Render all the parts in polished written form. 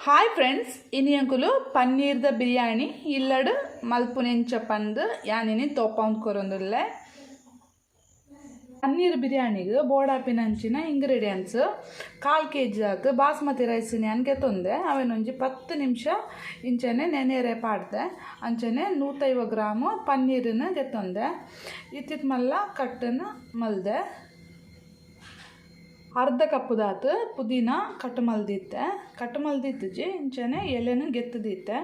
Hi friends, ಇನಿಯಂಕುಲು ಪನ್ನೀರ್ದ ಬಿರಿಯಾನಿ ಇಲ್ಲಡು ಮಲ್ಪುನೆಂಚ ಪಂದು ಯಾನಿನಿ ತೋಪೌಂದು ಕೊರೊಂದುಲ್ಲೆ. ಪನ್ನೀರ್ ಬಿರಿಯಾನಿಗೆ ಬೋಡಾಪಿನಂಚಿನ ಇಂಗ್ರೀಡಿಯೆಂಟ್ಸ್ 1/4 kg ಆತು ಬಾಸ್ಮತಿ ರೈಸ್ ನಾನು ಗೆತ್ತೊಂದೆ. ಅವೇನೊಂಜಿ 10 ನಿಮಿಷ ಇಂಚನೆ ನೆನೆರೆ ಪಾಡ್ದೆ. ಅಂಚನೆ 150 ಗ್ರಾಮ್ ಪನ್ನೀರನ್ನ ಗೆತ್ತೊಂದೆ. ಇತ್ತಿತ್ ಮಲ್ಲ ಕಟ್ಟನ್ನು ಮಲ್ದೆ. ಅರ್ಧ ಕಪ್ ದಾತು ಪುದೀನ ಕಟ್ ಮಲ್ದಿತ್ತಜಿ ಇಂಚನೆ ಎಲೆನ ಗೆತ್ತದಿತ್ತೆ.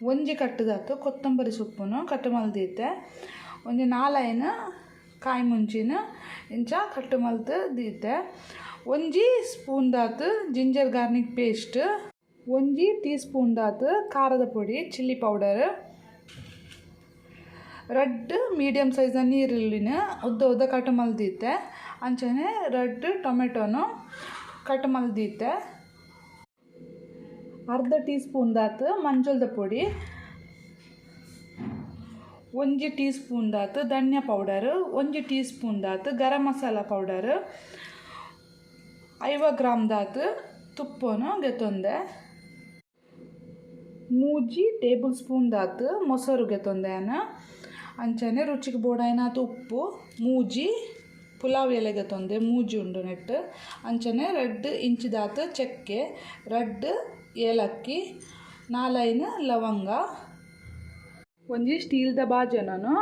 ಒಂಜಿ ಕಟ್ಟದಾತು ಕೊತ್ತಂಬರಿ ಸೊಪ್ಪುನು ಕಟ್ ಮಲ್ದಿತ್ತೆ. ಒಂಜಿ 4 ಕಾಯಿ ಮುಂಚಿನ ಇಂಚ ಕಟ್ ಮಲ್ತು ದೀತೆ. ಒಂಜಿ ಸ್ಪೂನ್ ದಾತು ginger garlic paste, 1 teaspoon ದಾತು ಖಾರದ ಪೊಡಿ chilli powder, red medium size ನೀರುಳ್ಳಿನ ಉದ್ದ ಕಟ್ ಮಲ್ದಿತ್ತೆ. ಅಂಚನೆ ರೆಡ್ ಟೊಮೆಟೊನು ಕಟ್ ಮಲ್ದಿತ್ತೆ. ಅರ್ಧ ಟೀ ಸ್ಪೂನ್ ದಾತು ಮಂಜಳದ ಪೊಡಿ, 1 ಟೀ ಸ್ಪೂನ್ ದಾತು ಧನಿಯಾ ಪೌಡರ್, 1 ಟೀ ಸ್ಪೂನ್ ದಾತು ಗರಂ ಮಸಾಲ ಪೌಡರ್, 50 ಗ್ರಾಮ್ ದಾತು ತುಪ್ಪನು ಗೆತ್ತೊಂದೆ. 3 ಟೇಬಲ್ ಸ್ಪೂನ್ ದಾತು ಮೊಸರು ಗೆತ್ತೊಂದೆ. ಅಂಚನೆ ರುಚಿಗೆ ಬೋಡಾಯಿನಾತು ಉಪ್ಪು, 3 ಪುಲಾವ್ ಎಲೆ ಗೆತ್ತೊಂದೆ, 3 ಉಂಡು ನೆಟ್ಟು. ಅಂಚನೆ ರೆಡ್ ಇಂಚಿದಾತು ಚಕ್ಕೆ, ರೆಡ್ ಏಲಕ್ಕಿ, 4 ಲವಂಗ, ಒಂಜಿ ಸ್ಟೀಲ್ದ ಬಾಜನನು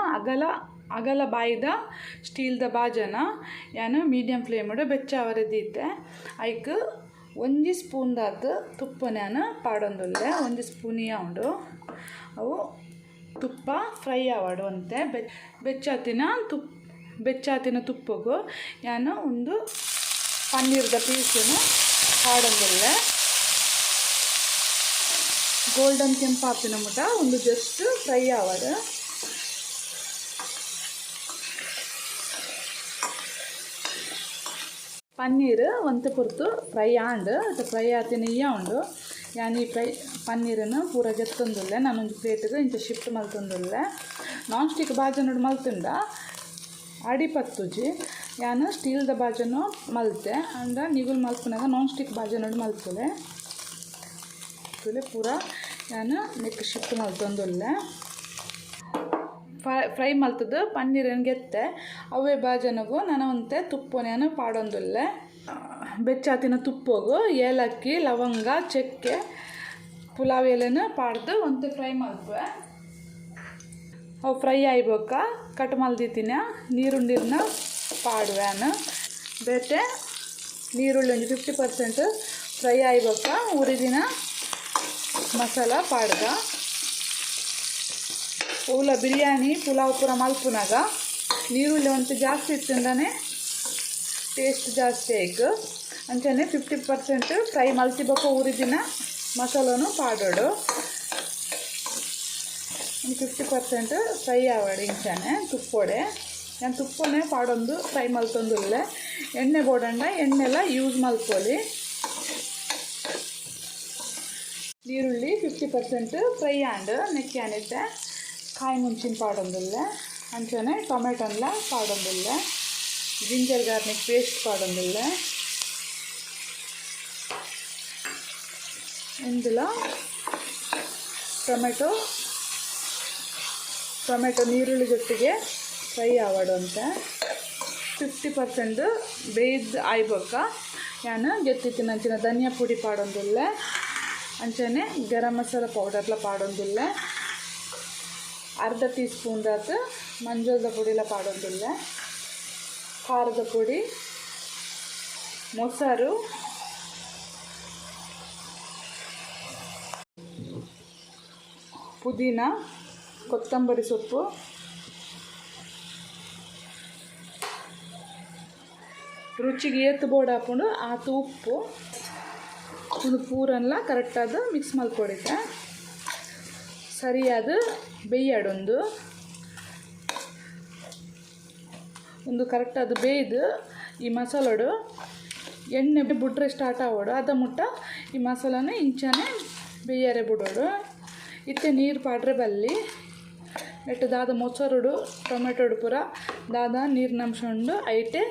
ಅಗಲ ಬಾಯ್ದ ಸ್ಟೀಲ್ದ ಬಾಜನ ಯಾನು ಮೀಡಿಯಮ್ ಫ್ಲೇಮಡು ಬೆಚ್ಚಾವರೆದೀತೆ. ಐಕ್ 1 ಸ್ಪೂನ್ ದಾತು ತುಪ್ಪ ನಾನು ಪಾಡೊಂದುಲ್ಲೆ. 1 ಸ್ಪೂನಿಯ ಉಂಡು ಅವು ತುಪ್ಪ ಫ್ರೈ ಆವಾಡು ಅಂತೆ. ಬೆಚ್ಚಾತಿನ ತುಪ್ಪಗೂ ನಾನು ಒಂದು ಪನ್ನೀರ್ದ ಪೀಸನ್ನು ಪಾಡೊಂದುಲ್ಲೆ. ಗೋಲ್ಡನ್ ಕೆಂಪಾಪಿನ ಮುಟ ಒಂದು ಜಸ್ಟ್ ಫ್ರೈ ಆವಾಡು. ಪನ್ನೀರ್ ಒಂತೆ ಪುರ್ತು ಫ್ರೈ ಆಂಡು ಫ್ರೈ ಆತಿನ ಉಂಡು. ಯಾನು ಈ ಪನ್ನೀರನ್ನು ಪೂರ ಗೆತ್ತೊಂದುಲ್ಲೆ. ನಾನೊಂದು ಪ್ಲೇಟಿಗೆ ಇಂಚ ಶಿಫ್ಟ್ ಮಲ್ತೊಂದುಲ್ಲೆ. ನಾನ್ ಸ್ಟಿಕ್ ಬಾಜನೋಡು ಮಲ್ತುಂಡ ಅಡಿಪತ್ತುಜಿ ಯಾನು ಸ್ಟೀಲ್ದ ಬಾಜನು ಮಲ್ತೆ ಅಂಡ ನಿಗುಲ್ ಮಲ್ಪುನಾಗ ನಾನ್ ಸ್ಟಿಕ್ ಬಾಜನೋಡು ಮಲ್ಪುಲೆ ಪೂರ ಯಾನು ನೆಕ್ ಶಿಫ್ಟ್ ಮಲ್ತೊಂದುಲ್ಲೆ. ಫ್ರೈ ಮಲ್ತದ್ದು ಪನ್ನೀರನ್ನು ಗೆತ್ತೆ ಅವೇ ಬಾಜನಗೂ ನಾನು ಒಂತೆ ತುಪ್ಪನೇನು ಪಾಡೊಂದುಲ್ಲೆ. ಬೆಚ್ಚಾತಿನ ತುಪ್ಪಗೂ ಏಲಕ್ಕಿ ಲವಂಗ ಚಕ್ಕೆ ಪುಲಾವ್ ಎಲೆನ ಪಾಡ್ದು ಒಂತೆ ಫ್ರೈ ಮಲ್ಪುವೆ. ಅವು ಫ್ರೈ ಆಯ್ಬೇಕಾ ಕಟ್ ಮಲ್ದಿತ್ತಿನ ನೀರುಳ್ಳಿನ ಪಾಡುವೆ. ಬೇಟೆ ನೀರುಳ್ಳಿ ಒಂದು 50% ಫ್ರೈ ಆಯ್ಬೇಕಾ ಉರಿದಿನ ಮಸಾಲ ಪಾಡ್ದ. ಪೂಲ ಬಿರಿಯಾನಿ ಪುಲಾವ್ ಪೂರ ಮಲ್ಪುನಾಗ ನೀರುಳ್ಳಿ ಒಂಚು ಜಾಸ್ತಿ ಇತ್ತಂದಾನೆ ಟೇಸ್ಟ್ ಜಾಸ್ತಿ ಆಯ್ತು. ಅಂಚನೆ 50% ಫ್ರೈ ಮಲ್ತಿಬೇಕು ಉರಿದಿನ ಮಸಾಲನು ಪಾಡೋಡು. 50% ಫ್ರೈ ಆವಾಡು ಇಂಚನೆ ತುಪ್ಪೊಡೆ. ನಾನು ತುಪ್ಪನೇ ಪಾಡೊಂದು ಫ್ರೈ ಮಲ್ತೊಂದುಲ್ಲೆ. ಎಣ್ಣೆ ಬೋಡಂಡ ಎಣ್ಣೆಲ್ಲ ಯೂಸ್ ಮಲ್ಪೊಲಿ. ನೀರುಳ್ಳಿ 50% ಫ್ರೈ ಆಂಡು ನೆಕ್ಕಾನಿದ್ದೆ ಕಾಯಿ ಮುಂಚಿನ ಪಾಡೊಂದುಲ್ಲೆ. ಅಂಚನೆ ಟೊಮೆಟೊನ್ಲ ಪಾಡೊಂದುಲ್ಲೆ. ಜಿಂಜರ್ ಗಾರ್ಲಿಕ್ ಪೇಸ್ಟ್ ಪಾಡೊಂದುಲ್ಲೆ. ಇಂದುಲ ಟೊಮೆಟೊ ನೀರುಳ್ಳಿ ಜೊತೆಗೆ ಫ್ರೈ ಆವಾಡು ಅಂತ. 50% ಬೇಯ್ದು ಆಯ್ಬೇಕಾ ಯಾನು ಗೆತ್ತಿತ್ತಿನ ಅಂಚಿನ ಧನಿಯಾ ಪುಡಿ ಪಾಡೊಂದುಲ್ಲೆ. ಅಂಚನೆ ಗರಂ ಮಸಾಲ ಪೌಡರ್ಲ ಪಾಡೊಂದುಲ್ಲೆ. ಅರ್ಧ ಟೀ ಸ್ಪೂನ್ ದಾತು ಮಂಜಳದ ಪುಡಿಲ ಪಾಡೊಂದುಲ್ಲೆ. ಖಾರದ ಪುಡಿ, ಮೊಸರು, ಪುದೀನ, ಕೊತ್ತಂಬರಿ ಸೊಪ್ಪು, ರುಚಿಗೆ ಏತು ಬೋರ್ಡ್ ಹಾಕೊಂಡು ಆತು ಉಪ್ಪು ಒಂದು ಪೂರನ್ಲ ಕರೆಕ್ಟಾದ ಮಿಕ್ಸ್ ಮಲ್ಕೊಡಿದ್ದೆ. ಸರಿಯಾದ ಬೇಯ್ಯಾಡೊಂದು ಕರೆಕ್ಟಾದ ಬೇಯ್ದು ಈ ಮಸಾಲೋಡು ಎಣ್ಣೆ ಬಿಟ್ರೆ ಸ್ಟಾರ್ಟ್ ಆಗೋಡು. ಅದ ಮುಟ್ಟ ಈ ಮಸಾಲನ ಇಂಚನೆ ಬೇಯರೆ ಬಿಡೋಡು. ಇತ್ತೆ ನೀರು ಪಾಡ್ರೆ ಬಲ್ಲಿ ನೆಟ್ಟು ದಾದ ಮೊಸರುಡು ಟೊಮೆಟೊಡು ಪೂರ ದಾದ ನೀರಿನಂಶ ಉಂಡು ಐಟೆ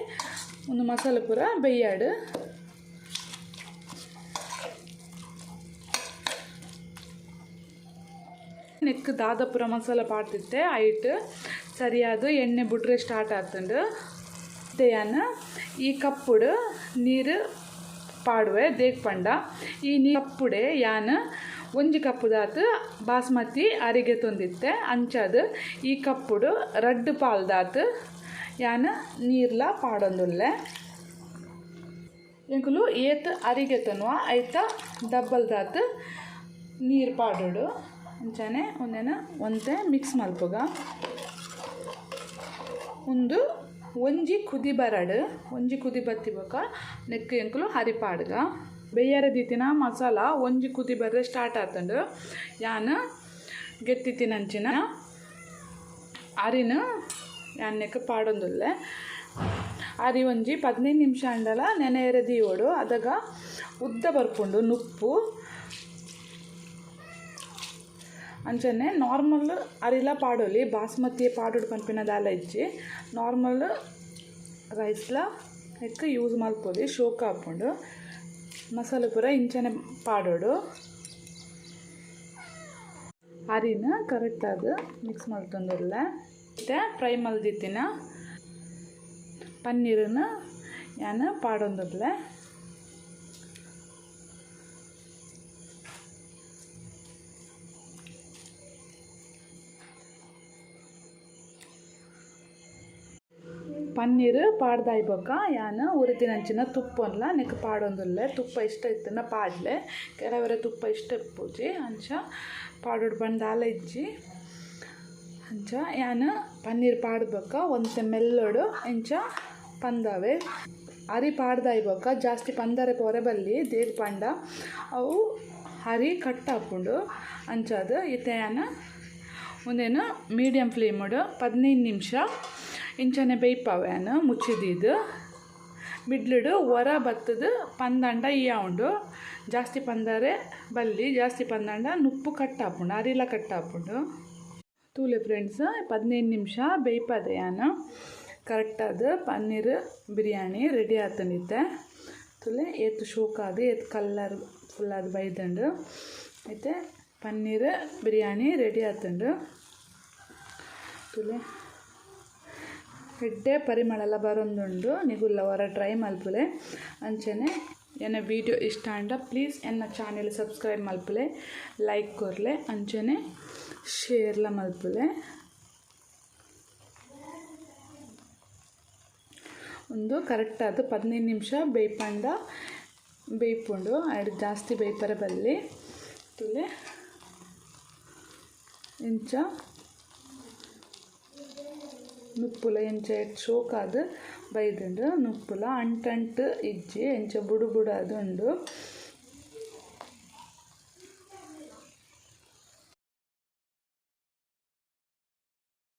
ಒಂದು ಮಸಾಲೆ ಪೂರ ಬೇಯ್ಯಾಡು. ನೆಕ್ ದಾದಾಪುರ ಮಸಾಲ ಪಾಡ್ತಿತ್ತೆ ಐಟ್ ಸರಿಯಾದ ಎಣ್ಣೆ ಬಿಡ್ರೆ ಸ್ಟಾರ್ಟ್ ಆಗ್ತಂಡು ದೇಯನ ಈ ಕಪ್ಪುಡು ನೀರು ಪಾಡುವೆ ದೇಕ್ ಪಂಡ ಈ ಕಪ್ಪುಡೆ ಯಾನ್ ಒಂಜಿ ಕಪ್ಪುದಾತು ಬಾಸ್ಮತಿ ಅರಿಗೆ ತೊಂದಿತ್ತೆ ಅಂಚದು ಈ ಕಪ್ಪುಡು ರಡ್ಡು ಪಾಲ್ದಾತು ಯಾನ್ ನೀರ್ಲ ಪಾಡೊಂದುಲ್ಲೆ ಎಂಕುಲು ಏತ್ ಅರಿಗೆ ತೊನ್ನುವ ಐತ ಡಬ್ಬಲ್ದಾತು ನೀರು ಪಾಡೋಡು ಅಂಚನೆ ಒಂದೇ ಮಿಕ್ಸ್ ಮಲ್ಪುಗ ಒಂಜಿ ಕುದಿ ಬರಡು ಒಂಜಿ ಕುದಿ ಬತ್ತಿಬೇಕ ನೆಕ್ ಎಂಕುಲು ಹರಿಪಾಡ್ಗ ಬೇಯರ ದಿತ್ತಿನ ಮಸಾಲ ಒಂಜಿ ಕುದಿ ಬರ್ರೆ ಸ್ಟಾರ್ಟ್ ಆತಂಡು ಯಾನ್ ಗೆತ್ತಿ ತಿನ್ನಂಚಿನ ಅರಿನ ಯಾನ್ ನೆಕ್ ಪಾಡೊಂದುಲ್ಲೆ ಅರಿ ಒಂಜಿ 15 ನಿಮಿಷ ಅಂಡಲ ನೆನೆಯರೆ ದೀವೋಡು ಅದಾಗ ಉದ್ದ ಬರ್ಪುಂಡು ನುಪ್ಪು ಅಂಚನೆ ನಾರ್ಮಲ್ ಅರಿಲ ಪಾಡೋಲಿ ಬಾಸ್ಮತಿ ಪಾಡೋಡು ಪಂಪಿನದಾಲ ಇಜ್ಜಿ ನಾರ್ಮಲ್ ರೈಸ್ಲ ಎಕ್ಕ ಯೂಸ್ ಮಲ್ಪೊಲಿ ಶೋಕ ಹಾಕ್ಕೊಂಡು ಮಸಾಲೆ ಪೂರ ಇಂಚನೆ ಪಾಡೋಡು ಅರಿನ ಕರೆಕ್ಟಾದ ಮಿಕ್ಸ್ ಮಾಡ್ತಂದಿಲ್ಲ ಮತ್ತು ಫ್ರೈ ಮಲ್ದಿತ್ತಿನ ಪನ್ನೀರನ್ನ ಯಾನ್ ಪಾಡೊಂದಿಲ್ಲ ಪನ್ನೀರ್ ಪಾಡ್ದಾಯ್ಬೇಕ ಯಾನ್ ಉರಿದಿನಂಚಿನ ತುಪ್ಪನ್ಲ ನೆಕ್ ಪಾಡೊಂದುಲ್ಲೆ ತುಪ್ಪ ಇಷ್ಟ ಇತ್ತನ ಪಾಡ್ಲೆ ಕೆಲವರೆ ತುಪ್ಪ ಇಷ್ಟ ಇಪ್ಪುಜಿ ಅಂಚ ಪಾಡೋಡು ಬಂದಾಲ ಇಜ್ಜಿ ಅಂಚ ಯಾನ್ ಪನ್ನೀರ್ ಪಾಡ್ಬೇಕ ಒಂತೆ ಮೆಲ್ಲೋಡು ಎಂಚ ಪಂದವೆ ಅರಿ ಪಾಡ್ದಾಯ್ಬೇಕ ಜಾಸ್ತಿ ಪಂದರೆ ಪೊರೆ ಬಲ್ಲಿ ದೇಗ್ ಪಂಡ ಅವು ಹರಿ ಕಟ್ ಹಾಕೊಂಡು ಅಂಚದು ಇತ್ತೆ ಯಾನ್ ಒಂದೇನು ಮೀಡಿಯಮ್ ಫ್ಲೇಮಡು 15 ನಿಮಿಷ ಇಂಚನೆ ಬೇಯ್ಪವ್ಯಾನು ಮುಚ್ಚಿದಿದ್ದು ಬಿಡ್ಲಿಡು ಹೊರ ಬತ್ತದು ಪಂದಂಡ ಉಂಡು ಜಾಸ್ತಿ ಪಂದರೆ ಬಲ್ಲಿ ಜಾಸ್ತಿ ಪಂದಂಡ ನುಪ್ಪು ಕಟ್ಟಾಪುಂಡು ಅರಿಲ ಕಟ್ಟಾಪುಂಡು ತೂಲೆ ಫ್ರೆಂಡ್ಸ್ 15 ನಿಮಿಷ ಬೇಯ್ಪದೆ ಯಾನು ಕರೆಕ್ಟಾದ ಪನ್ನೀರ್ ಬಿರಿಯಾನಿ ರೆಡಿ ಆತನಿತ್ತೆ ತುಲೆ ಏತು ಶೋಕಾದು ಏತು ಕಲ್ಲರ್ ಫುಲ್ಲಾದ ಬೈದಂಡು అయితే ಪನ್ನೀರ್ ಬಿರಿಯಾನಿ ರೆಡಿ ಆತಂಡು ತುಲೆ ಎಡ್ಡೆ ಪರಿಮಳ ಬರೊಂದುಂಡು ನಿಗುಲ್ಲ ಹೊರ ಟ್ರೈ ಮಲ್ಪುಲೆ ಅಂಚನೆ ಎನ್ನ ವಿಡಿಯೋ ಇಷ್ಟ ಅಂಡ ಪ್ಲೀಸ್ ಎನ್ನ ಚಾನೆಲ್ ಸಬ್ಸ್ಕ್ರೈಬ್ ಮಲ್ಪುಲೆ ಲೈಕ್ ಕೊರ್ಲೆ ಅಂಚನೆ ಶೇರ್ಲ ಮಲ್ಪುಲೆ ಒಂದು ಕರೆಕ್ಟಾದ 15 ನಿಮಿಷ ಬೇಯ್ಪುಂಡು ಐಡು ಜಾಸ್ತಿ ಬೇಯ್ಪರೆ ಬಲ್ಲಿ ತುಲೆ ಇಂಚ ನುಪ್ಪುಲ ಎಂಚ ಶೋಕಾದ ಬೈದುಂಡು ನುಪ್ಪುಲ ಅಂಟಂಟು ಇಜ್ಜಿ ಎಂಚ ಬುಡು ಬುಡು ಅದು ಉಂಡು